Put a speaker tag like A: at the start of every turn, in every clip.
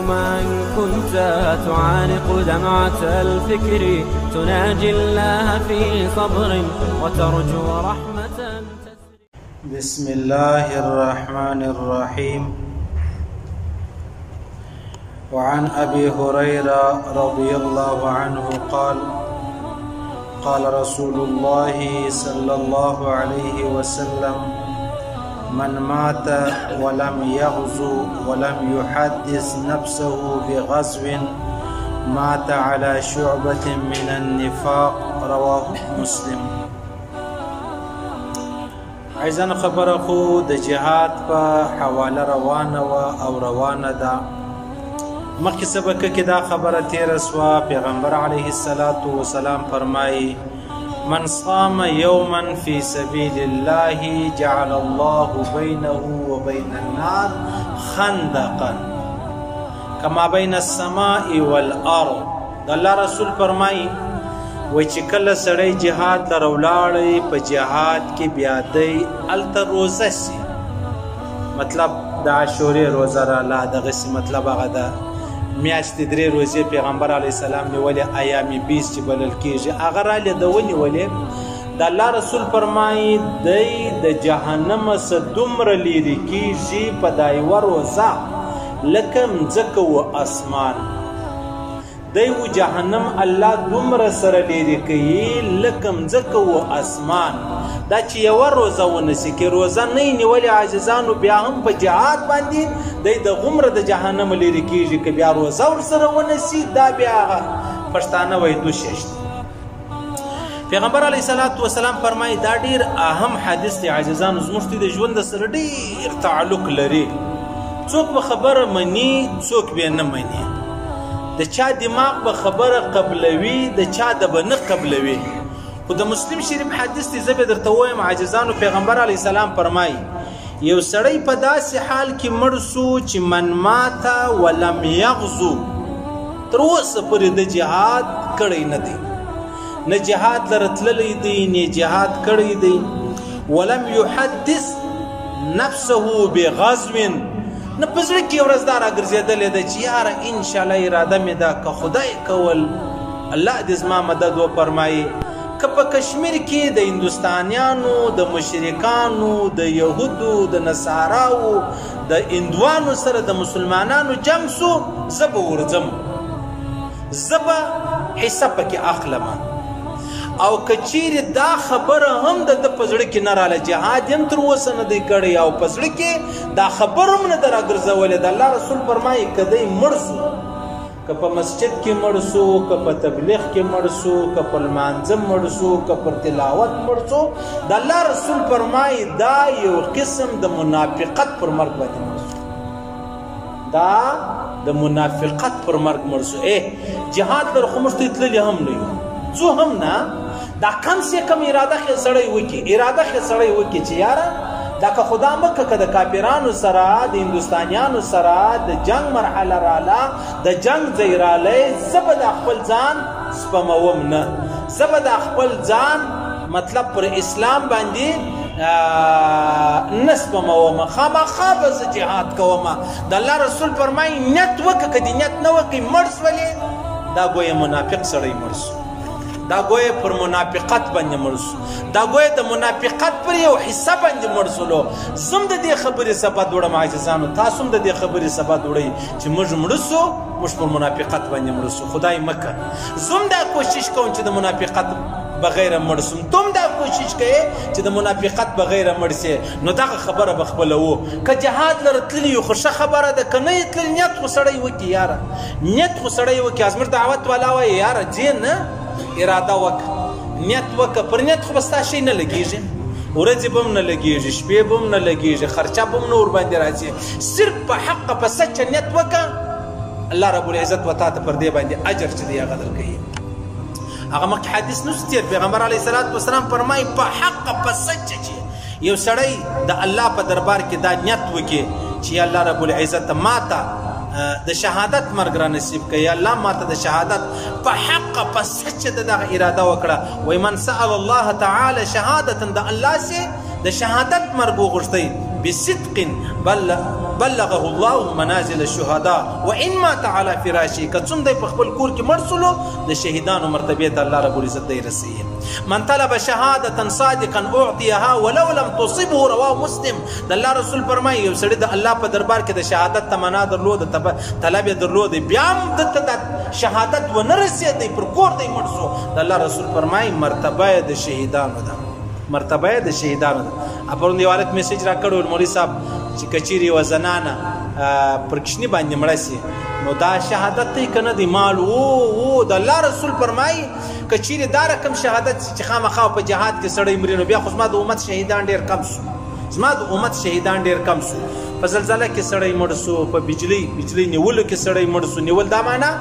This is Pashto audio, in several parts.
A: ما إن كنت تعانق دمعة الفكر تناجي الله في صبر وترجو رحمة تسري.
B: بسم الله الرحمن الرحيم. وعن أبي هريرة رضي الله عنه قال قال رسول الله صلى الله عليه وسلم: من مات ولم يغزو ولم يحدث نفسه بغزو مات على شعبة من النفاق. رواه مسلم. عايزان خبره خو د جهاد په حواله روانه او روانه ده. مخکې سبق کې دا خبره تیره سوه. پیغمبر علیه الصلاة والسلام فرمایي: من صام يوما في سبيل الله جعل الله بينه وبين النار خندقا كما بين السماء والارض. الله رسول فرمایي وای چې کله سړی جهاد لره ولاړی په جهاد کې بیا دی هلته روزه سي، مطلب د عاشورې روزه راله دغسې مطلب هغه ده میاشتې 3 روزې پیغمبر علیه السلام نیولې ایام 20 چې بلل کېږي هغه راله ده ونیولې. د الله رسول فرمایي دی د جهنم څخه دومره لیرې کېږي په دا یوه روزه لکه مځکه و اسمان. دی و جهنم الله دومره سره لیرې کوي لکه مځکه و اسمان. دا چې یوه روزه ونسي که روزه نه یې نیولې عاجزانو بیا هم په جهاد باندې دی د غومره د جهنم لیرې کېږي. که بیا روزه ورسره ونسي دا بیا هغه پښتانه وایي دوشش دی. پیغمبر علیه الصلاة والسلام فرمایي دا ډېر اهم حدیث دی عاجزانو، زموږ د ژوند سره ډېر تعلق لري. څوک به خبره مني څوک به نه مني، د چا دماغ به خبره قبلوي د چا د به نه قبلوي. خو د مسلم شریف حدیث دی زه به درته وایم عاجزانو. پیغمبر علیه السلام فرمایي یو سړی په داسې حال کې مړ سو چې من ماته ولم یغزو، تر اوسه پورې د جهاد کړی نه دی، نه جهاد لره تللی دی نه جهاد کړی دی. ولم یحدث نفسه بغزو، نه په زړه کې ورځ دا راګرځېدلې ده چې یاره انشاءالله اراده مې ده که خدای کول الله دې زما مدد وفرمایي. که په کشمیر کې د هندوستانیانو د مشرکانو د یهودو د نصاراو د هندوانو سره د مسلمانانو جنګ سو زه به ورځم، زه به حصه پکې اخلم. او که چیرې دا خبره هم د ده په زړه کې نه راله جهاد هم تر اوسه نه دی کړی او په زړه کې دا خبره هم نه ده راګرځولې. د الله رسول فرمایي که دی مړ سو، که په مسجد کې مړ سو، که په تبلیغ کې مړ سو، که په لمانځه مړ سو، که پر تلاوت مړ سو، د الله رسول فرمایي دا یو قسم د منافقت پر مرګ باندې مړ سو، دا د منافقت پر مرګ مړ سو. جهاد لره خو موږ ته تللي هم نه یو، ځو هم نه. دا کم سے کم اراده خې سړی وکړي، اراده خې سړی وکړي چې یاره دا که خدا مکه که د کافرانو سره د هندوستانیانو سره د جنگ مرحله راله د جنگ ځای رالی، زه به د خپل ځان سپموم نه، زه به د خپل ځان مطلب پر اسلام باندې نه سپموم، خامخا به زه جهاد کوم. د الله رسول فرمایي نیت وکړه، که دې نیت نه وکړي مړ سولې دا ګویه منافق سړی مړ سو، دا ګویه پر منافقت باندې مړ سو، دا ګویه د منافقت پر یو حصه باندې مړ سولو. زم د دې خبرې سبب وړم عاجزانو، تاسو هم د دې خبرې سبب وړئ چې موږ مړ سو، موږ پر منافقت باندې مړ سو. خدای مکه زم دا کوشش کوم چې د منافقت بغیر مړ سم، تم دا کوشش کوئ چې د منافقت بغیر مړ سي. نو دغه خبره به خپله وو. که جهاد لره تللي یو خو ښه خبره ده، که نه یې تللي نیت خو سړی وکړي یاره، نیت خو سړی وکړي. زموږ دعوت والا وایي یاره ځې نه اراده وکړه، نیت وکړه. پر نیت خو به ستا شی نه لګېږي، ورځې به هم نه لګېږي، شپې به هم نه لګېږي، خرچه به هم نه ورباندې راځي. صرف په حقه په سچه نیت وکړه، الله رب العزت و تا ته پر دې باندې اجر چې دی هغه درکوي. هغه مخکې حدیث نوشته تیر پیغمبر علیه الصلاة والسلام فرمایي په حقه په سچه چې یو سړی د الله په دربار کې دا نیت وکړي چې الله رب العزت ماته د شهادت مرګ را نصیب کړي، الله ماته د شهادت په حقه په سچه دغه اراده وکړه. وایي من سأل الله تعالی شهادة د الله سي د شهادت مرګ وغوښتی بصدق بل بلغه الله منازل الشهداء وان مات على فراشه که څوم دی په خپل کور کې مړ سولو د شهیدانو مرتبې ته الله رب العزت دی رسوي. من طلب شهادة صادقا اعطيها ولو لم تصبه رواه مسلم. د الله رسول فرمایي یو سړی د الله په دربار کې د شهادت تمنا درلود طلب یې درلود بیا هم دته د شهادت ونه رسېدی پر کور دی مړ سو د الله رسول فرمایي مرتبه د شهیدانو ده مرتبه د شهیدانو ده. پرون یو حالت میسج را کړو مولوي صاحب چې کچيري و زنانه پر کښنی باندې مړه سي نو دا شهادت دی کنه دی مال او د الله رسول فرمایي کچيري دا رقم شهادت چې خامخا په جهاد کې سړی مري نو بیا خو زما د امت شهیدان ډیر کم سو زما د امت شهیدان ډیر کم سو. په زلزلہ کې سړی مړ سو په بجلی نیولو کې سړی مړ سو. نیول دا معنا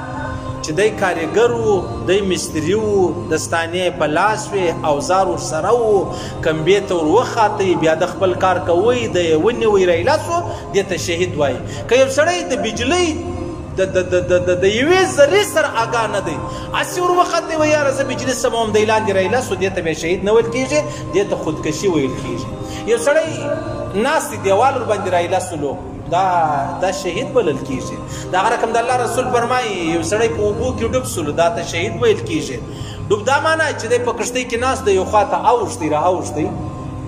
B: چې دی کارګر وو دی مستری وو دستانې په لاس وې اوزار ورسره وو کمبې ته ور وخاتی بیا د خپل کار کوي د ونیوي ریلاسو دې ته شهید وایي. که یو سړی د بجلی د یوې ذرې سره آګاه نه دی اسې ور وخاتی وایي یاره زه بجلي سموم دی لاندې ریلاسو دې ته بیا شهید نه ویل کېږي دې ته خودکشي ویل کېږي. یو سړی ناست دی دیوال ورباندې ریلاسولو دا شهید بلل کیږي. دا رقم د الله رسول فرمایي یو سړی په اوبو کې ډوب سولو دا ته شهید ویل کیږي. ډوب دا معنا چې د په کشتۍ کې ناس د یو خواته اوښتي را اوښتي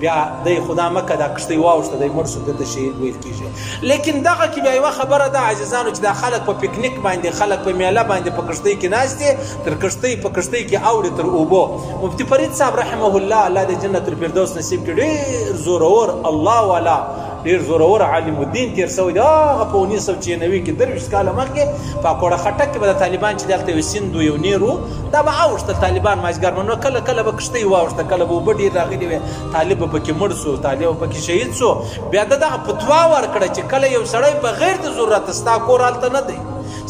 B: بیا د خدا مکه دا کشتۍ واوښته د مړ سو د شهید ویل کیږي. لیکن دغه کې بیا یو خبره ده عزیزانو چې دا خلک په پکنیک باندې خلک په میله باندې په کشتۍ کې ناشته تر کشتۍ په کشتۍ کې اوړي تر اوبو. مفتی فرید صاحب رحمه الله الله د جنت الفردوس نصیب کړي ډیر زورور الله والا ډیر زورور عالم الدین تیر سوی دی هغه په 1996 کې 23 کاله مخکې په کوړه خټک کې به د طالبان چې دلته یو سیندو یو نیرو دا به اوښته طالبان مازګر منو کله کله به کشتۍ واوښته کله به اوبه ډېر راغلي وي طالب به پکې مړ سو طالب پکې شهید سو. بیا دغه فتوا ورکړه چې کله یو سړی بغیر د ضرورت ستا کور هلته نه دی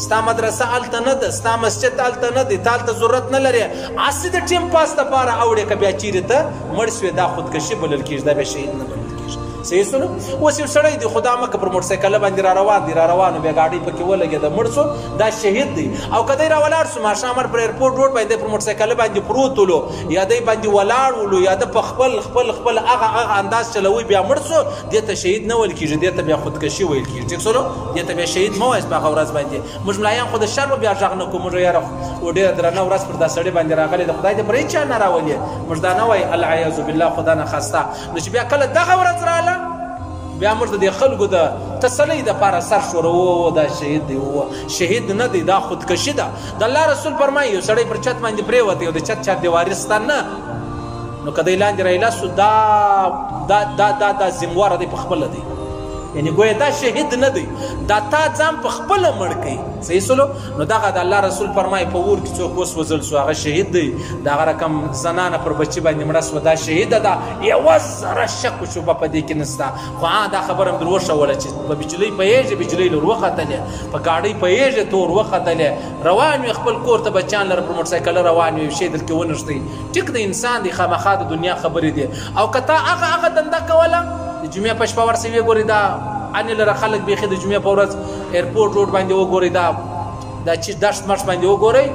B: ستا مدرسه هلته نه ده ستا مسجد هلته نه دی تا هلته ضرورت نه لري هسې د ټیم پاس دپاره اوړې که بیا چیرې ته مړ سوې دا خودکشي بلل کېږي دا بیا شهید نه بلل کېږي. صحیح سنو اوس یو سړی دی خدا مکه پر موټرسایکل باندې را روان دی را روانو بیا ګاډۍ پکې ولګېده مړ سو دا شهید دی. او که دی را ولاړ سو ماښام پر ایرپورټ روډ باندې پر موټرسایکل باندې پروت ولو یا دی باندې ولاړ ولو یا د په خپل هغه انداز چلوي بیا مړ سو دې ته شهید نه ویل کېږي دې ته بیا خودکشي ویل کېږي. ټیک سنو دې ته بیا شهید مه وایاست په هغه ورځ باندې. موږ ملایان خو د شر بیا غږ نه کوو موږ یاره ډېره درنه ورځ پر دا سړی باندې راغلی د خدای دې پر هېچا نه راولي موږ دا نه وایي العیاذ بالله خدا نه خواسته. نو چې بیا کله دغه ورځ راغله بیا موږ د خلکو د تسلی دپاره سر شورو دا شهید دی شهید نه دی دا خودکشي ده. د الله رسول فرمایي یو سړی پر چت باندې پرېوتی او د چت چاردیواري سته نه نو که دی لاندې رایلاسو دا ذمواره دی په خپله دی یعنی ګویا دا شهید نه دی دا تا ځان په خپله مړ کوي. صحیح سلو نو دغه د الله رسول فرمایي په اور کې څوک وسوځل سو هغه شهید دی. دغه رقم زنانه پر بچي باندې مړه سوه دا شهیده ده یوه ذره شک و شبه په دې کې نشته. خو دا خبره م در وښوله چې په بجلۍ پوهېږې بجلۍ له وروختلې په ګاډۍ پوهېږې ته ور وختلې روان وي خپل کور ته بچیان لره پر موټرسایکله روان وي شی دلکې ونښتئ ټیک د انسان دی خامخا د دنیا خبرې دي. او که تا هغه دنده کوله د جمعې په شپه ورسې وګورې دا انې لره خلک بیخي د جمعې په ورځ ایرپورټ روډ باندې وګورئ دا چې دشت مشت باندې وګورئ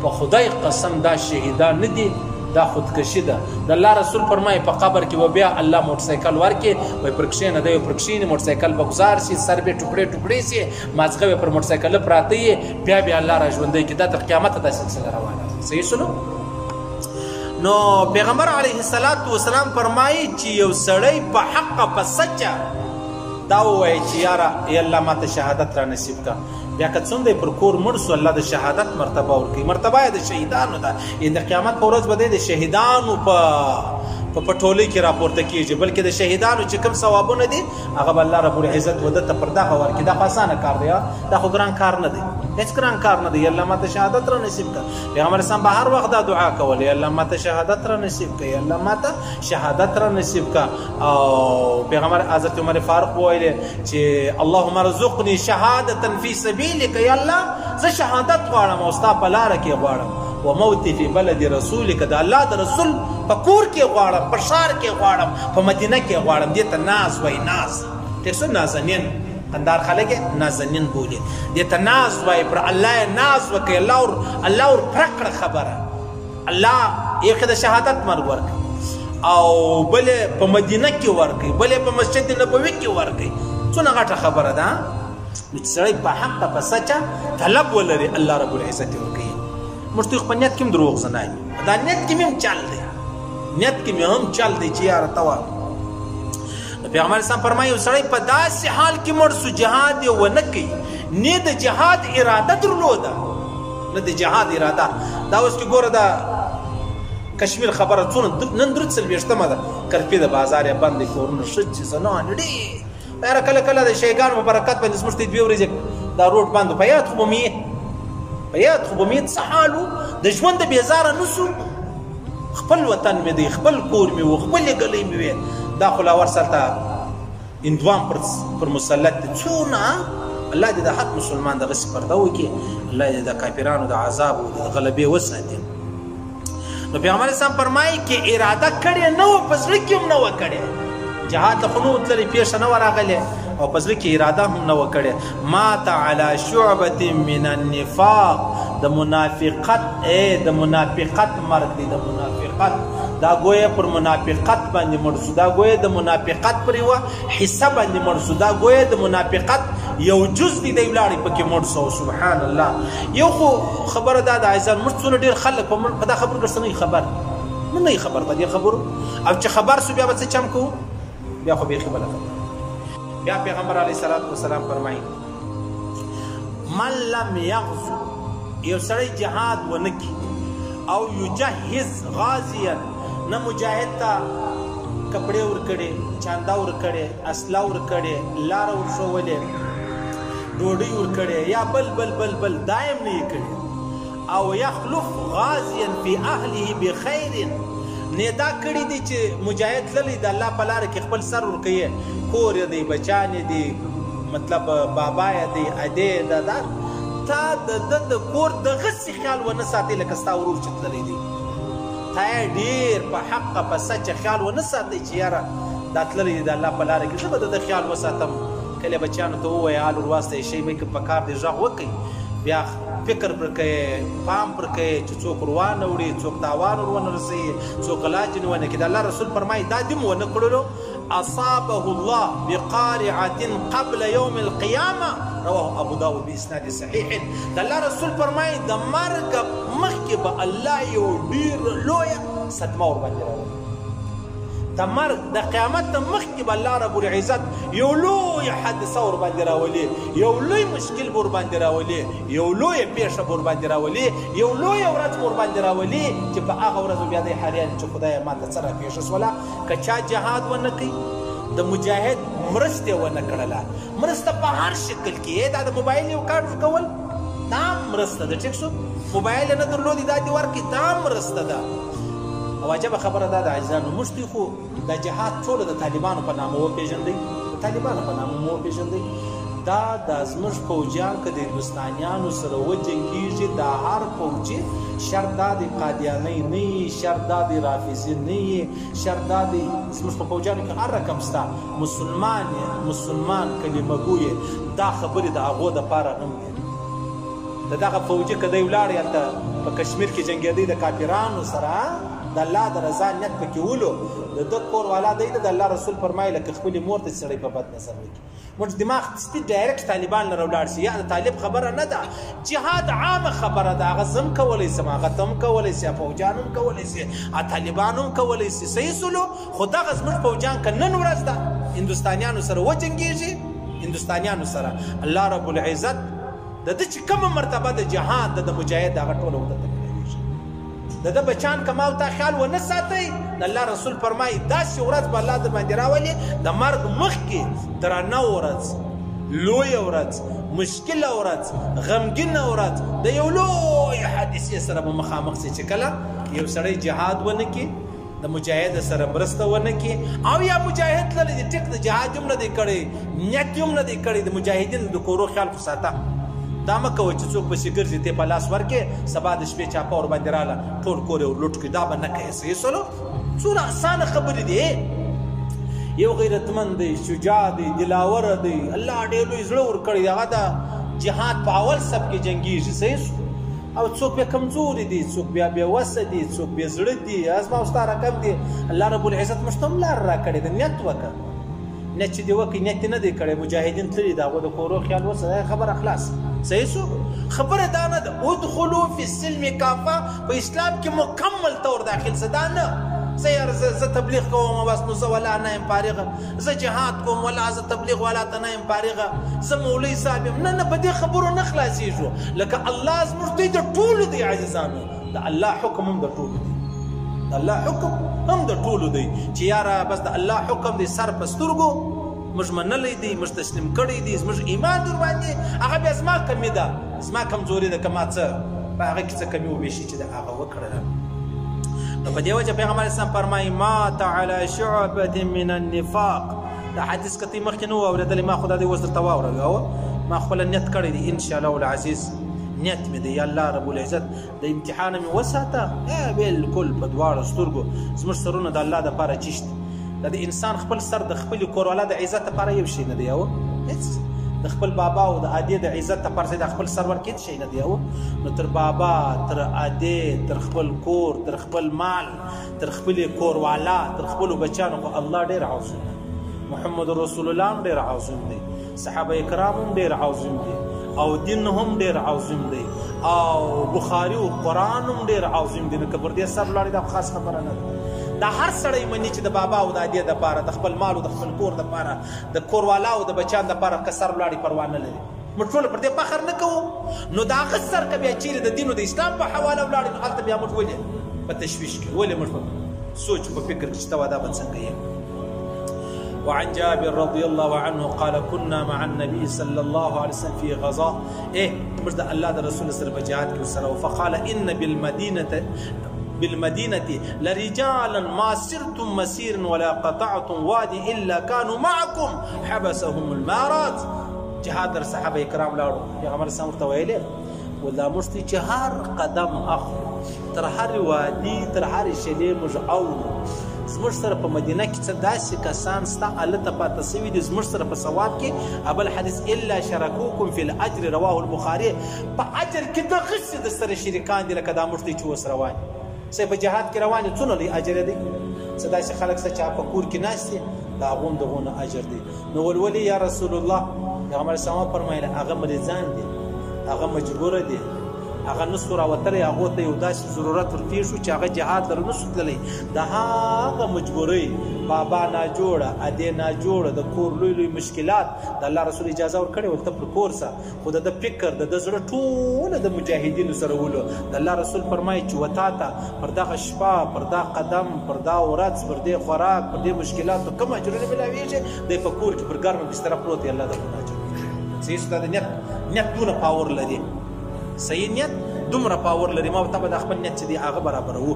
B: په خدای قسم دا شهیدان نه دي دا خودکشي ده. د الله رسول فرمایي په قبر کې و بیا الله موټرسایکل ورکړي وایي پر کښېنه دی پر کښېني موټرسایکل به ګزار شي سر به ټوکړې سي مازغه به پر موټرسایکل پراته یي بیا الله را ژوندی کړي دا تر قیامته دا سلسله روانه ده. صحیح سلو نو پیغمبر علیه السلام فرمایي چې یو سړی په حق په سچه دا ووایي چې یاره ای الله ماته شهادت را نصیب کا بیا که څومره پر کور مړ سو الله د شهادت مرتبه ورکوي. مرتبه یې د شهیدانو ده د قیامت په ورځ به دی د شهیدانو په پټولۍ کې راپورته کېږي بلکې د شهیدانو چې کوم ثوابونه دي هغه به الله رب العزت وده ته پر دغه ورکړي. دا خو اسانه کار دی دا خو ګران کار نه دی هېڅ ګران کار نه دی. الله ماته شهادت را نصیب کړه. پیغمبر اسلام به هر وخت دا دعا کوله الله ماته شهادت را نصیب کړه الله ماته شهادت را نصیب کړه. او پیغمبر حضرت عمر فاروق وویل چې اللهم ارزقني شهادة فی سبیلک یا الله زه شهادت غواړم او ستا په لاره کې غواړم و موتی فی بلد رسولک د الله د رسول په کور کې غواړم په ښار کې غواړم په مدینه کې غواړم. دې ته ناز وایي ناز ټیک شو نازنین قندار خلک نازنین بولي دې ته ناز وایي پر الله یې ناز وکړي الله ور پوره کړه خبره الله یې د شهادت مرګ ورکړي او بلې په مدینه کې ورکړي بلې په مسجد نبوي کې ورکړي. څو څونه غټه خبره ده نو چې سړی په حقه په سچه طلب ولري الله رب العزت یې ورکوي. موږ ته په نیت کې هم دروغ زه نه یم، دا نیت کې مې هم چل دی، نیت کې مې هم چل دی چې یاره ته وه. پیغمبر اسلام فرمایي یو سړی په داسې حال کې مړ سو جهاد یې ونه کوي، نه د جهاد اراده درلوده، نه د جهاد اراده. دا اوس کې ګوره دا کشمیر خبره څونه نن درې څلوېښتمه ده، کرفي د بازار یې بند دی، کورونه ښځې زنانې ډېر یاره کله کله د شیګانو په برکت باندې زموږ ته 2 ورځې دا روډ بند و. په یاد خو به مې څه حال و، د ژوند د بېزاره نه سو، خپل وطن مې دی، خپل کور مې و، خپلې ګلۍ مې وې. دا خو لا ورسلته هندوان پر مسلط دي څونه. الله دې د حق مسلمان دغسې پرده وکړي، الله دې د کافرانو د عذاب او د غلبې وساتي. نو پیغمبر اسلام فرمایي کې اراده کړې نه وه، په زړه کې هم نه وه کړې، جهاد ته خو نه و تللی، پیښه نه وه راغلې، او په زړه کې اراده هم نه وه کړې. مات علی شعبة من النفاق، د منافقت د منافقت مرګ دی، د منافقت دا گویا پر منافقت باندې مړ شو، دا گویا د منافقت پر یوه حصه باندې مړ شو، دا گویا د منافقت یو جز دی دی ولاړې پکې مړ شو. سبحان الله. یو خو خبره دا د عزیزان موږ څونه ډېر خلک په دا خبرو ګرځته نه خبر، موږ نه خبر په دې خبرو، او چې خبر سو بیا به څه چم کوو، بیا خو بیخي بله خبره. بیا پیغمبر علیه الصلاة والسلام فرمایي من لم یغزو، یو سړی جهاد ونه کړي او یجهز غازیا، نه مجاهد ته کپړې ورکړې، چاندا ورکړې، اسله ورکړې، لاره ورښولې، ډوډۍ ورکړې، یا بل بل بل بل دایم نه یې کړې. او یخلف غازیا فی اهله بخیر، نه دا کړي دي چې مجاهد تللی د الله په لاره کې خپل سر ورکوي، کور یې دی، بچیان یې دي، مطلب بابا یې دی، ادې دا تا د کور دغسې خیال ونه ساتې لکه ستا ورور چې تللی دی. تا یې ډېر په حقه په سچه خیال ونه ساتئ چې یاره دا تللی دی د الله په لاره کې، زه به د ده خیال وساتم. کله بچیانو ته ووایه حال ورواستئ شی به په کار دی غږ وکئ، بیا فکر پر کوي، پام پر کوي چې څوک ور وانه وړي، څوک تاوان ور ونه رسوي، څوک علاج ونه کړي. د الله رسول فرمایي دا دې م ونه کړلو اصابه الله بقارعة قبل يوم القيامة، رواه ابو داود باسناد صحیح. د الله رسول فرمایي د مرګ مخکې به الله یو ډېر لویه صدمه ورباندې راولي، د مرګ د قیامت نه مخکې به الله رب العزت یو لویه حادثه ورباندې راولي، یو لوی مشکل به ورباندې راولي، یو لویه پیښه به ورباندې راولي، یو لویه ورځ به ورباندې راولي چې په هغه ورځ بیا دی حیران چې خدایه ماته څه راپېښه شوله. که چا جهاد ونه کوي، د مجاهد مرسته ونه کړله، مرسته په هر شکل کې، دا د موبایل یو کارت ورکول دا مرسته ده، ټیک شو، موبایل نه درلودي دا دې ورکړي دا مرسته ده. او عجبه خبره دا د عزیزانو موږ خو د جهاد ټوله د طالبانو په نامه وپېژندئ، د طالبانو په نامه مو وپېژندئ. دا د زموږ پوځیان که د هندوستانیانو سره وجنګېږي، دا هر پوځي شرط دا د قادیانۍ نه یي، شرط دا د رافظي نه یي، شرط دا د زموږ په پوځیانو کې هر رقم شته، مسلمان کلمه ګویې، دا خبرې د هغو دپاره هم دي. د دغه فوجي که دی ولاړ هلته په کشمیر کې جنګېدی د کافرانو سره، د الله د رضا نیت پکې ولو، د ده کور والا دی د الله رسول فرمایي لکه خپلې مور ته سړی په بد نظر وکړي. موږ دماغ سپي ډایرکټ طالبان لره ولاړ شي، یا د طالب خبره نه ده، جهاد عامه خبره ده، هغه زه هم کولی شم، هغه ته هم کولی شي، فوجان هم کولی شي، طالبان هم کولی شي، صحیح سلو. خو دغه زموږ فوجان که نن ورځ ده هندوستانیانو سره وجنګېږي، هندوستانیانو سره الله رب العزت د ده چې کومه مرتبه د جهاد د مجاهد هغه ټوله ورته د ده بچان که ما او تا خیال ونه ساتئ، د الله رسول فرمایي داسې ورځ به الله در باندې راولي، د مرګ مخکې درنه ورځ، لویه ورځ، مشکله ورځ، غمګینه ورځ، د یو لویې حادثې سره به مخامخ شي چې کله یو سړی جهاد ونه کړي، د مجاهد سره مرسته ونه کړي، او یا مجاهد تللی دی ټیک د جهاد هم نه دی کړی، نیت هم نه دی کړی، د مجاهدینو د کورو خیال خو ساته. دا مه کوه چې څوک پسې ګرځي تی په لاس ورکې، سبا د شپې چاپه ورباندې راله ټول کور یې ورلوټ کړي، دا به نه کوې. صحیح سلو. څومره اسانه خبرې دي. یو غیرتمند دی، شجاع دی، دلاوره دی، الله ډېر لوی زړه ورکړی، هغه د جهاد په اول صف کې جنګېږي. صحیح سو. او څوک بیا کمزوري دي، څوک بیا بېوسه دي، څوک بې زړه دي، ازما او ستا رقم دي. الله رب العزت موږ ته هم لاره راکړې ده، نیت وکړه، نیت چې دی وکړي نیت نه دی کړی مجاهدین تللي د هغو د کورو خیال وسه خبره خلاص صحیح شو خبره دا نه ده ادخلوا فی السلم کافه په اسلام کې مکمل طور داخل څه دا نه زه تبلیغ کوم بس نو زه ولا نه یم فارغه زه جهاد کوم ولا زه تبلیغ ولا ته نه یم فارغه زه مولوي صاحب یم نه په دې خبرو نه خلاصېږو لکه الله زموږ دوی د ټولو دی عزیزانو د الله حکم هم د ټولو دی د الله حکم هم د ټولو دی چې یاره بس د الله حکم دی سر په سترګو موږ منلی دی موږ تسلیم کړی دی زموږ ایمان در باندې هغه بیا زما کمي ده زما کمزوري ده که ما څه په هغه کې څه کمي وبېشي چې د هغه وکړله نو په دې وجه پیغمبر اسلام فرمایي مات على شعبة من النفاق دا حدیث که ته مخکې نه و اورېدلی ما خو دا دی اوس درته واوروي ما خپله نیت کړی دی انشاءالله العزیز نیت مې دی یا الله رب العزت د امتحان مې وساته بالکل په دواړو سترګو زموږ سرونه د الله دپاره چیشت دا د انسان خپل سر د خپلې کوروالا د عزت دپاره یو شی نه دی او هېڅ د خپل بابا او د ادې د عزت دپاره د خپل سر ورکې هېڅ شی نه دی او نو تر بابا تر ادې تر خپل کور تر خپل مال تر خپلې کوروالا تر خپلو بچیانو خو الله ډېر عظیم دی محمد رسول الله هم ډېر عظیم دی صحابه کرام هم ډېر عظیم دی او دین هم ډېر عظیم دی او بخاري او قرآن هم ډېر عظیم دی نو که پر دې سر ولاړې دا خاص خبره نه ده دا هر سړی مني چې د بابا او د ادې دپاره د خپل مال او د خپل کور دپاره د کوروالا او د بچیان دپاره که سر ولاړې پروا نه لري موږ ټوله پر دې فخر نه کوو نو د هغه سر که بیا چیرې د دین او د اسلام په حواله ولاړې نو هلته بیا موږ ولې په تشویش کې ولې موږ په سوچ په فکر کې چې ته دا به څنګه یې وعن جابر رضي الله عنه قال كنا مع النبي صلى الله عليه وسلم في غزاء مرد الله ده رسول سره بجهاد کې وسره فقال ان بالمدينه لرجالا ما سرتم مسير ولا قطعتم وادي الا كانوا معكم حبسهم المارات جهاد در صحابه کرام لاړو پیغمبر سم ورته ویلې ولا مشتي جهار قدم اخر تر هر وادي تر هر شلې مجعول زموږ سره په مدینه کې څه داسې کسان سته هلته پاته سوي دي زموږ سره په ثواب کې بل حدیث الا شرکوکم فی الاجر رواه البخاري په اجر کې دغسې د سره شریکان دي لکه دا موږ دی چې اوس روان صحیح په جهاد کې روان دي څونه لوی اجر دی څه داسې خلک سته چې په کور کې ناست دي د هغو هم دغونه اجر دی نو ولولې یا رسول الله پیغمبر اسلام فرمایله هغه مریضان دي هغه مجبوره دي هغه نسو راوتلی هغو ته یو داسې ضرورت ورپېښ شو چې هغه جهاد لره نسو تللی د هغه مجبورۍ بابا ناجوړه ادې ناجوړه د کور لوی لوی مشکلات د الله رسول اجازه ورکړې وه ته پر کور سه خو د ده فکر د ده زړه ټوله د مجاهدینو سره ولو د الله رسول فرمایي چې و تا ته پر دغه شپه پر دا قدم پر دا ورځ پر دې خوراک پر دې مشکلاتو کوم اجرونه میلاویږي دی په کور کې پر ګرمه بستره پروت دی الله درته اجر صحیح ستا د نیت دونه پاور لري صحیح نیت دومره پاور لري ما ته به د خپل نیت چې دی هغه برابروو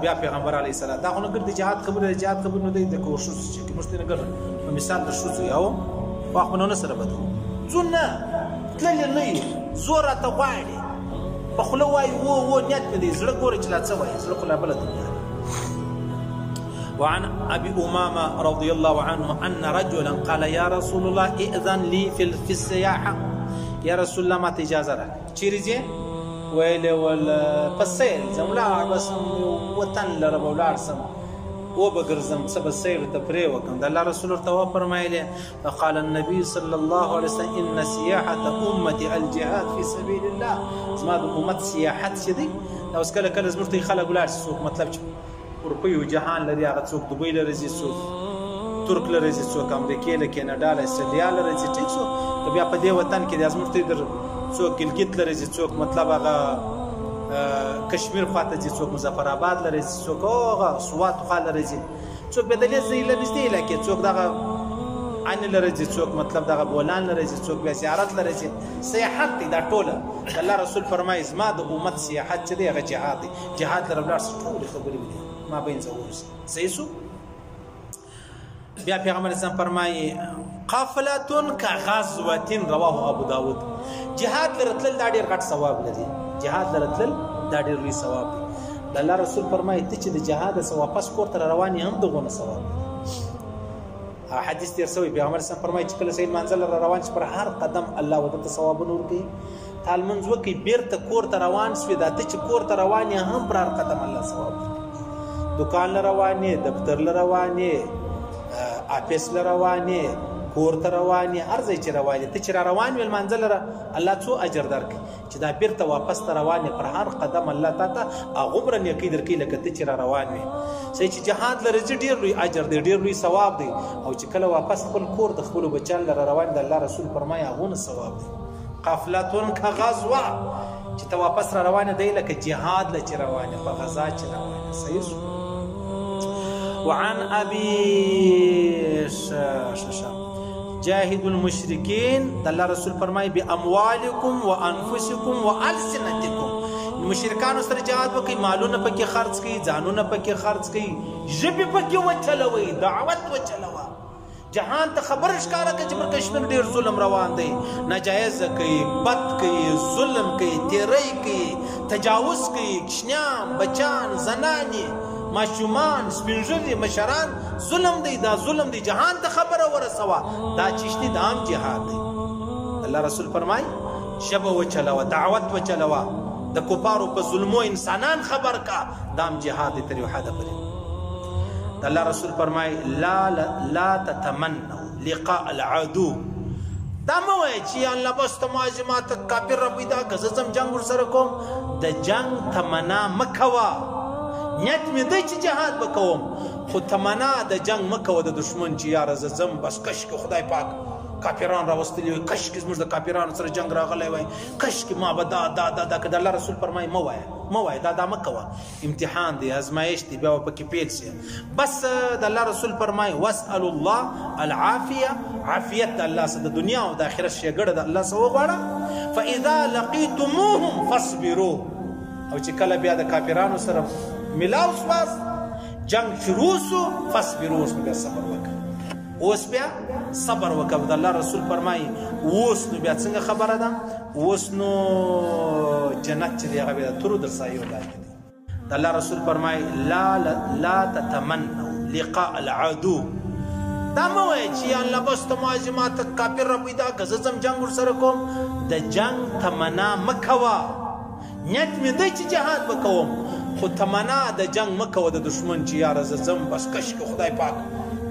B: بیا پیغمبر علیه السلام دا خو نه ګرځي جهاد خبره د جهاد خبره نه دی د کوشش چې موږ ته نه ګرځي په مثال د شوزو یو واخ نه سره بدو ځونه تللی نه یو زور راته غواړي په خوله وایي و نیت مې دی زړه ګوري چې لا څه وایي زړه خو لا بله دنیا وعن أبي أمامة رضي الله عنه أن رجلا قال يا رسول الله ائذن لي في السياحة یا رسول الله ما ته اجازه را چیرې ځې ویلې ول په سیل ځم ولاړ به سم وطن لره به ولاړ سم وبه ګرځم څه به سیر تفریح وکړم د الله رسول ورته وفرمایلې فقال النبي صلى الله عليه وسلم ان سیاحة امتي الجهاد في سبيل الله زما د امت سیاحت چې دی دا اوس کله کله زموږ ته خلک ولاړ شي څوک مطلب چې اروپا او جهان لري هغه څوک دوبۍ لره ځي څوک ترک لره ځي څوک امریکې له کیناډا له استرالیا لره ځي ټیک شو که بیا په دې وطن کې د زموږ ته در څوک ګلګت لره ځي څوک مطلب هغه کشمیر خواته ځي څوک مظفر آباد لره ځي څوک هغه سوات خوا لره ځي څوک بیا د دې ځای له نږدې علاقې څوک دغه ان لره ځي څوک مطلب دغه بولان لره ځي څوک بیا زیارت لره ځي سیاحت دی دا ټوله الله رسول فرمایي زما د امت سیاحت چې دی هغه جهاد دی جهاد لره ولاړ څه ټولې خبرې دي ما بین زه صحیح شو بیا پیغمبر اسلام فرمایي قافلة كغزوة رواه ابو داود جهاد لرتل دا ډیر غټ ثواب لري جهاد لرتل دا ډیر لوی ثواب دی الله رسول فرمایي ته چې د جهاد سره واپس کور ته رواني هم دغه ثواب حدیث تیر سوی پیغمبر اسلام فرمایي چې کله سید منزل روان شي پر هر قدم الله ودته ثوابونه ورکوي تال منځ وکي بیرته کور ته روان شوي دا ته چې کور ته روان هم پر هر قدم الله ثواب ورکوي دکان روانې دفتر روانې آفیس له روانې، کور ته روانې، هر ځای چې روانې، ته چې را روان وې لمانځه لره الله څو اجر درکړي، چې دا بیرته واپس ته روانې پر هر قدم الله تا ته هغومره نیکۍ درکوي لکه ته چې را روان وې. صحیح چې جهاد لره ځي ډېر لوی اجر دی، ډېر لوی ثواب دی، او چې کله واپس خپل کور د خپلو بچیانو لره روان د الله رسول فرمایي هغونه ثواب دی. قافلتون که غزوه، چې ته واپس را روانه دی لکه جهاد له چې روانه په غزا چې روانه. صحیح شو. وعن ابي جاهد المشرکین، د الله رسول فرمایي باموالکم وانفسکم والسنتکم، مشرکانو سره جهاد وکړئ، مالونه پکې خرڅ کړئ، ځانونه پکې خرڅ کړئ، ژبې پکې وچلوئ، دعوت وچلوه. جهان ته خبر ښکاره کړه چې پر کشمیر ډېر ظلم روان دی، ناجایزه کوي، بد کوي، ظلم کوي، تیری کوي، تجاوز کوي، کشنیان، بچان، زنانې، ماشومان، سپین ږیري، مشران، ظلم دی. دا ظلم دی، جهان ته خبره ورسوه. دا چیشتي دا هم جهاد دی. الله رسول فرمایي ژبه وچلوه، دعوت وچلوه، د کفارو په ظلمو انسانان خبر کا، دا هم جهاد دی تر یو حده پورې. الله رسول فرمای لا تتمنوا لقاء العدو، دا مه وایه چې یا الله بس ته مازې ماته کافر را پیدا که زه ځم جنګ ورسره کوم. د جنګ تمنا مه کوه. نیت مې دی چې جهاد به کوم، خو تمنا د جنګ مه کوه د دشمن چې یاره زه ځم بس کشکې خدای پاک کافران راوستلي وي، کشکې زموږ د کافرانو سره جنګ راغلی وای، کشکې ما به دا که د الله رسول فرمایي مه وایه، دا مه کوه. امتحان دی، ازمایش دی، بیا به پکې پیل شي. بس د الله رسول فرمایي واسأل الله العافیه، عافیت د الله څخه د دنیا او د آخرت ښېګړه د الله څخه وغواړه. فاذا لقیتموهم فاصبروا، او چې کله بیا د کافرانو سره ملاو سواست، جنگ شروع سو، فاصبروا، اوس نو بیا صبر وکړه. اوس بیا صبر وکړه. د الله رسول فرمایي اوس نو بیا څنګه خبره ده، اوس نو جنت چې دی هغه بیا د تورو در سایو لاندې دی. د الله رسول فرمایي لا تتمنوا لقاء العدو، دا مه وایه چې یا الله بس ته مازې ماته کافر را پیدا که زه ځم جنګ ورسره کوم. د جنګ تمنا مه کوه. نیت مې دی چې جهاد به کوم، خو تمنا د جنګ مه کوه د دشمن چې یاره زه ځم بس کشکې خدای پاک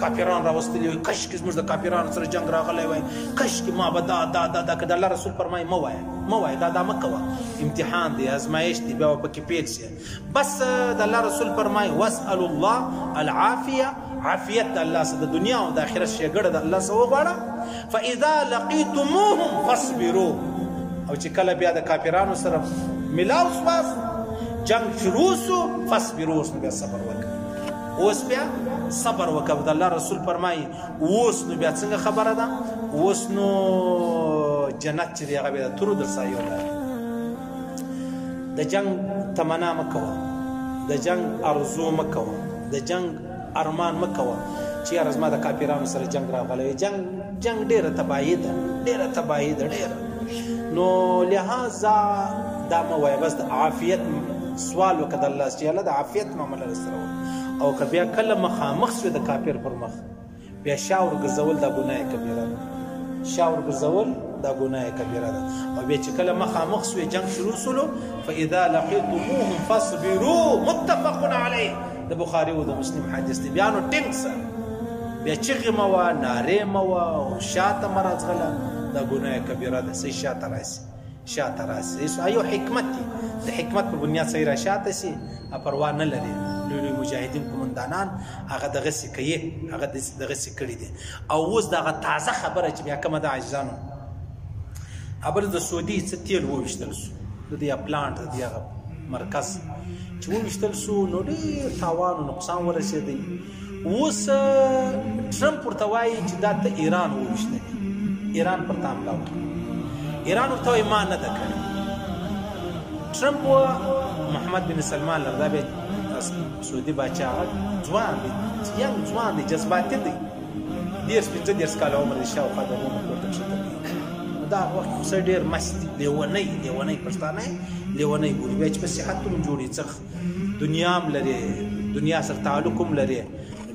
B: کافران راوستلي وي، کشکې زموږ د کافرانو سره جنګ راغلی وای، کشکې ما به دا که د الله رسول فرمایي مه وایه، دا مه کوه. امتحان دی، ازمایش دی، بیا به پکې پیل شي. بس د الله رسول فرمایي واسأل الله العافیه، عافیت د الله څخه د دنیا او د آخرت ښېګړه د الله څخه وغواړه. فاذا لقیتموهم فاصبروا، او چې کله بیا د کافرانو سره ملاو سواست، جنگ شروع سو، فاصبروا، اوس نو بیا صبر وکړه. اوس بیا صبر وکړه. د الله رسول فرمایي اوس نو بیا څنګه خبره ده، اوس نو جنت چې دی هغه بیا د تورو در سایو لاندې. د جنگ تمنا مه کوه، د جنگ ارزو مه کوه، د جنگ ارمان مه کوه چې یاره زما د کافرانو سره جنگ راغلی وي. جنگ ډېره تباهي ده، ډېره تباهي ده، ډېره. نو لهذا دا مه وایه، بس د عافیت سوال وکړه د الله چې الله د عافیت معامله راسره وکړه. او که بیا کله مخامخ شوې د کافر پر مخ، بیا شا ورګرځول دا ګناه کبیره ده، شا ورګرځول دا ګناه کبیره ده. او بیا چې کله مخامخ شوې جنگ شروع سولو، فاذا لقیتموهم فاصبروا، متفق علیه، د بخاري او د مسلم حدیث دی. بیا نو ټینګ سره بیا چغې مه وه، نارې مه وه، او شاته مه راځغله، دا ګناه کبیره ده. صحیح شاته راسي، شاته راسي. یو حکمت دی، د حکمت په بنیاد صحیح را شاته سي، پروا نه لري. لوی مجاهدین قومندانان هغه دغسې کوي، هغه دغسې کړي دي. او اوس دغه تازه خبره چې بیا کومه ده عزیزانو، خبره د سعودي څه تیل وویشتل سو، د دې پلانټ د دې هغه مرکز چې وویشتل سو، نو ډېر تاوان او نقصان ورسېدی. اوس ټرمپ ورته وایي چې دا ته ایران وویشتلی، ایران پر تا حمله وکړه. ایران ورته وایي ما نه ده کړې. ټرمپ محمد بن سلمان لره، دا بیا سعودي باچا ځوان دی، ینګ ځوان دی، جذباتي دی، 15 کاله عمر دی، شاوخوا د غرونو پورته کښته کوي. دا وخت خو سړی ډېر مست دی، لیونی پښتانه لیونی بولي. بیا چې په صحت هم جوړي، څخ دنیا هم لري، دنیا سره تعلق هم لري،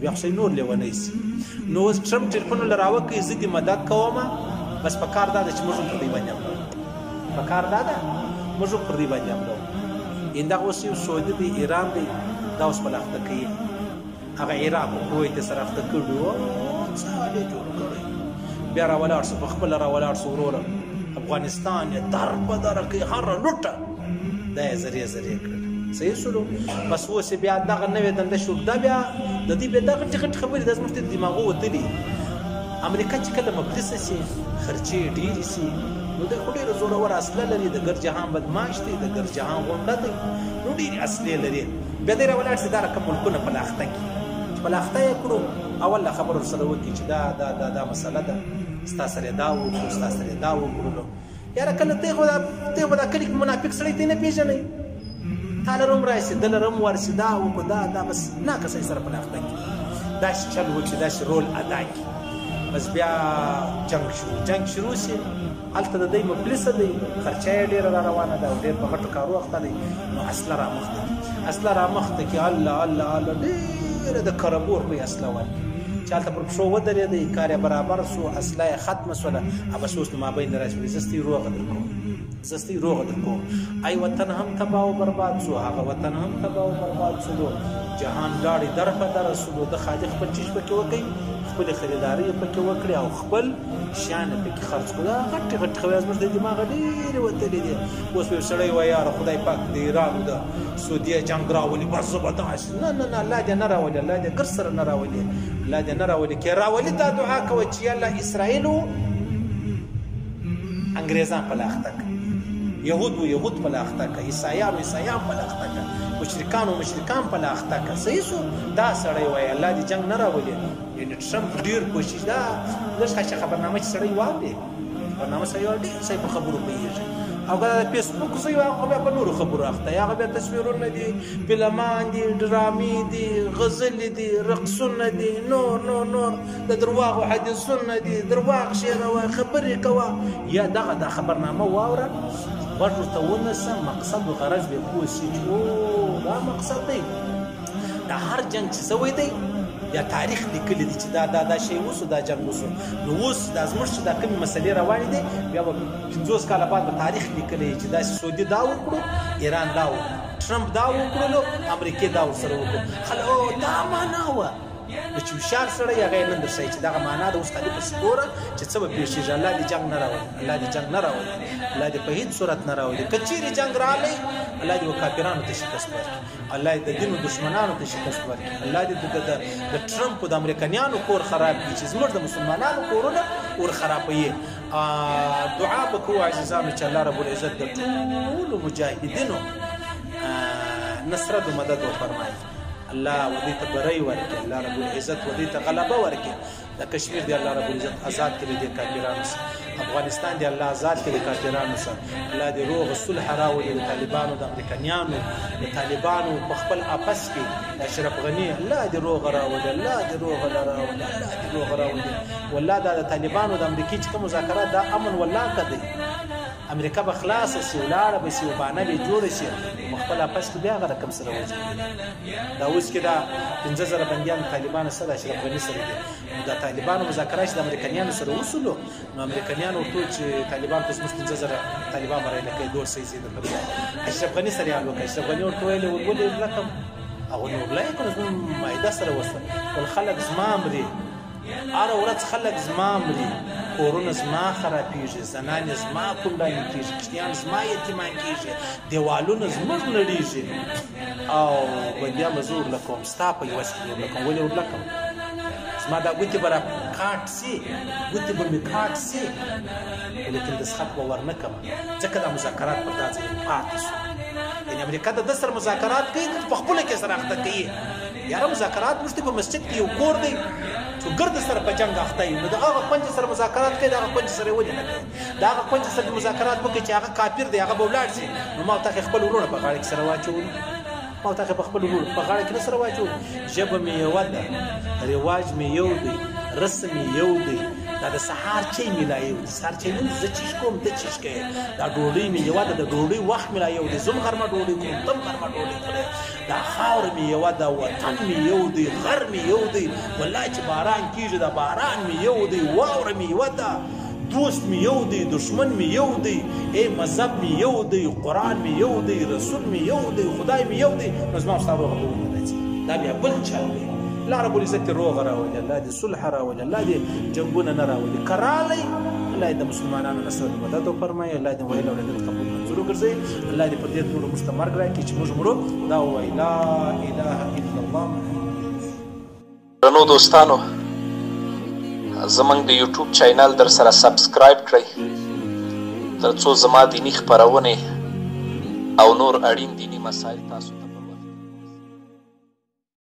B: بیا خو سړی نور لیونی سي. نو اوس ټرمپ ټلیفونونه راوکړي، زه دې مدد کوم، بس په کار دا ده چې موږ هم پر دوی باندې حمله وکړو. په کار دا ده موږ هم پر دوی باندې حمله وکړو. همدغه اوس یو سعودي دی، ایران دی، دا اوس بل اخته کوي. هغه عراق او کویت سره اخته کړي وو، څه جوړ کړی بیا راولاړ شو په خپله راولاړ شو وروره افغانستان یې در په دره کې هره لوټه دا یې ذریعه ذریعه کړل صحیح شولو بس اوس یې بیا دغه نوې دنده شو دا بیا د دې بیا دغه ټیکټ خبرې دا زموږ د دماغو وتلي امریکا چې کله مفلسه سي خرچې ډېرې سي نو دی خو ډېره زورور اصله لري د ګر جهان بدماش دی د ګر جهان غونډه دی نو ډېرې اصلې لري بیا دی راولاړ سي دا رقم ملکونه په لاخته کې چې په لاخته یې کړو اول خبر ورسره وکړي چې دا مسله ده ستا سره دا وکړو ستا سره دا وکړو یاره کله ته خو دا کلي کې منافق سړی ته نه پېژنئ تا لرم راشي ده لرم ورسي دا وکړو دا بس ناکسئ سره په لاخته کې داسې چل وکړي داسې رول ادا کړي بس بیا جنگ شروع شي هلته د دوی مفلسه دی خرچه یې ډېره را روانه ده او ډېر په غټو کارو اخته دی نو اصله رامخته کې الله الله الله ډېره د کربور په اصله ورکړي چې هلته پر پښو ودرېدی کار یې برابر سو اصله یې ختمه سوله بس اوس نو مابین راشي زه ستې روغه در کوم ای وطن هم تباه و برباد سو هغه وطن هم تباه و برباد سلو جهان لاړې در په دره سلو د خالق خپل چیز پکې وکړي خپل خریداري پکې وکړي او خپل شان پکې خرڅ کړي غټ خبرې زموږ د دماغ ډېرې وتلې دي اوس یو سړی وایي یاره خدای پاک د ایران د سعودیه جنګ راولي بس زه به داسې نه الله دې نه راولي الله دې ګر سره نه راولي الله دې نه راولي که راولي دا دعا کوه چې یالله اسرائیلو انګریزان په لاخته کړه یهود په لاخته کړه عیسایان په لاخته کړه مشرکان په لاخته کړه صحیح شو دا سړی وایي الله دې جنګ نه راولي یعنې ټرمپ ډېر کوشش دا لږ ښه خبرنامه چې سړی واوري خبرنامه سړی واوري ډېر صحیح په خبرو پوهېږي او که د فیسبوک زه هغه بیا په نورو خبرو اخته هغه بیا تصویرونه دي فلمان دي ډرامې دي غزلې دي رقصونه دي نور د درواغو حدیثونه دي درواغ شعر وایي خبرې کوه یا دغه دا خبرنامه واوره غوږ ورته ونیسه مقصد و غرض به پوه شي چې او دا مقصد دی دا هر جنګ چې سوی دی یا تاریخ لیکلی دی چې دا شی وسو دا جنګ وسو نو اوس دا زموږ چې دا کومې مسلې روانې دي بیا به 50 کاله بعد به تاریخ لیکلی چې داسې سعودي دا وکړو ایران دا وکړو ټرمپ دا وکړلو امریکې دا ورسره وکړو خلکو دا معنا وه نو چې هوښیار سړی هغه یې نن درښایي چې دغه معنا ده اوس خالي پسې ګوره چې څه به پېښېږي الله دې جنګ نه راولي الله دې په هېڅ صورت نه راولي که چیرې جنګ راغلی الله دې کافرانو ته شکست ورکړي الله دې د دینو دشمنانو ته شکست ورکړي الله دې د ټرمپ او د امریکایانو کور خراب کړي چې زموږ د مسلمانانو کورونه ور خرابوي دعا به کوو عزیزانو چې الله رب العزت د ټولو مجاهدینو نصرت و مدد وفرمایي الله ودې ته بری ورکړي الله رب العزت ودې ته غلبه ورکړي د کشمیر دی الله رب العزت آزاد کړي د کافرانو سره افغانستان دی الله آزاد کړي د کافرانو سره الله دې روغ صلح راولي د طالبانو د امریکایانو د طالبانو په خپل آپس کې اشرف غني الله دې روغ راولي الله دې روغ راولي والله دا د طالبانو د امریکای چې کوم مذاکرات دا امن والله کړي امریکا به خلاصه شي ولاړه به شي وبانه به جوړه شي خپل آپس کې بیا هغه رقم سره وځي دا اوس کې دا 15000 بندیان طالبانو سره اشرف غني سره دي دا طالبانو مذاکرات د امریکایانو سره وصولو نو امریکایانو ټول چې طالبان تاسو 15000 طالبان باندې کې 200 زیات کړل اشرف غني سره یې وکړ اشرف غني ورته ویل ولې رقم او نور لای کوم مایده سره وصل ول خلک زما امري اره ورځ خلک زما امري کورونه زما خرابېږي زنانې زما کونډانې کېږي کشتیان زما یتیمان کېږي دیوالونه زموږ نړېږي او بندیا به زه ورلکوم ستا په یوه کې ورلکوم ولې ورلکم زما دا ګوتې به را کاټ سي ګوتې به مې کاټ سي لیکن دسخط به ورنه کړم ځکه دا مذاکرات پر دا ځای پاتې شو یعنې امریکا د ده سره مذاکرات کوي په خپله کې سره اخته کوي یاره مذاکرات موږ په مسجد کې یو کور دی چې ګرد سره په جنګ اخته یو نو د هغه کونج سره مذاکرات کوي د هغه کونج سره ولې نه کوي د هغه کونج سره مذاکرات وکړي چې هغه کافر دی هغه به ولاړ شي نو ما ورته خپل وروڼه په غاړه کې سره واچول ما ورته په خپل وروڼه په غاړه کې نه سره واچول ژبه مې یوه ده رواج مې یو دی رسم مې یو دی دا د سهار چای مې لا یو دی سهار چای نه زه چیش کوم ته چیش کوې دا ډوډۍ مې یوه ده د ډوډۍ وخت مې لا یو دی زه هم غرمه ډوډۍ خورم ته هم غرمه ډوډۍ خورې دا خاوره مې یوه ده وطن مې یو دی غر مې یو دی والله چې باران کېږي دا باران مې یو دی واوره مې یوه ده دوست مې یو دی دشمن مې یو دی ای مذهب مې یو دی قرآن مې یو دی رسول مې یو دی خدای مې یو دی نو زما ستا روغه به ومنځي دا بیا بل چل دی الله رب العزت روغ راولي، الله دې صلح راولي، الله دې جنگونه نه راولي. کرالی الله دې مسلمانانو نصر مدد وفرمایي، الله دې ویل اورېدل قبول منظور وګرځوي، الله دې پر دې ټولو مستمر راکړي چې موږ مړو دا ووایي لا اله الا الله.
C: درنو دوستانو، زمونږ د یوټیوب چینل در سره سبسکرایب کړئ تر څو زما دیني خپرونې او نور اړین دیني مسایل تاسو